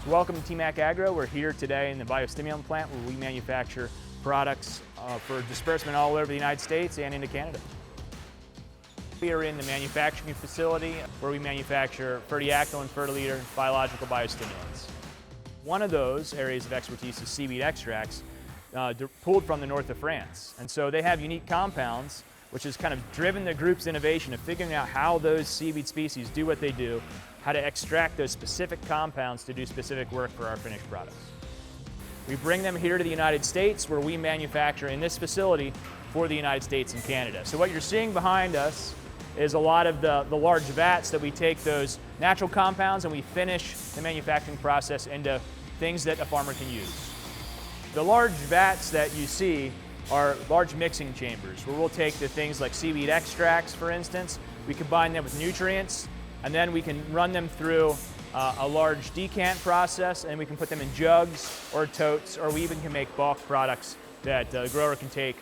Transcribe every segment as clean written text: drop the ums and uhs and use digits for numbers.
Welcome to Timac Agro. We're here today in the Biostimulant plant where we manufacture products for disbursement all over the United States and into Canada. We are in the manufacturing facility where we manufacture fertiactin, fertiliter, biological biostimulants. One of those areas of expertise is seaweed extracts, pulled from the north of France. And so they have unique compounds, which has kind of driven the group's innovation of figuring out how those seaweed species do what they do, how to extract those specific compounds to do specific work for our finished products. We bring them here to the United States where we manufacture in this facility for the United States and Canada. So what you're seeing behind us is a lot of the large vats that we take those natural compounds and we finish the manufacturing process into things that a farmer can use. The large vats that you see are large mixing chambers where we'll take the things like seaweed extracts, for instance, we combine them with nutrients, and then we can run them through a large decant process, and we can put them in jugs or totes, or we even can make bulk products that the grower can take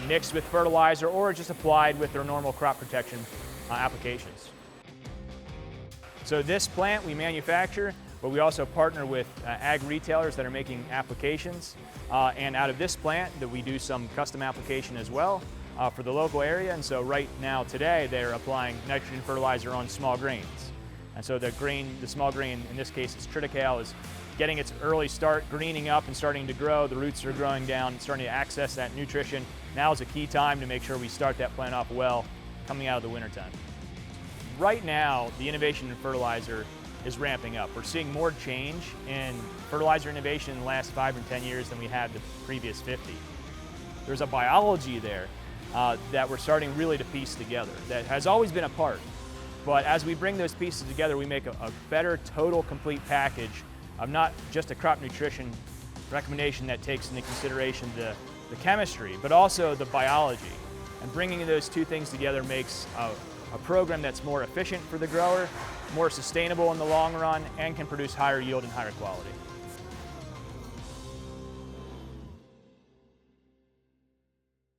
mixed with fertilizer or just applied with their normal crop protection applications. So this plant we manufacture, but we also partner with ag retailers that are making applications. And out of this plant that we do some custom application as well for the local area. And so right now today they're applying nitrogen fertilizer on small grains. And so the small grain, in this case it's triticale, is getting its early start, greening up and starting to grow. The roots are growing down and starting to access that nutrition. Now is a key time to make sure we start that plant off well coming out of the wintertime. Right now, the innovation in fertilizer is ramping up. We're seeing more change in fertilizer innovation in the last 5 or 10 years than we had the previous 50. There's a biology there that we're starting really to piece together that has always been a part. But as we bring those pieces together, we make a better total complete package of not just a crop nutrition recommendation that takes into consideration the chemistry, but also the biology. And bringing those two things together makes a program that's more efficient for the grower, more sustainable in the long run, and can produce higher yield and higher quality.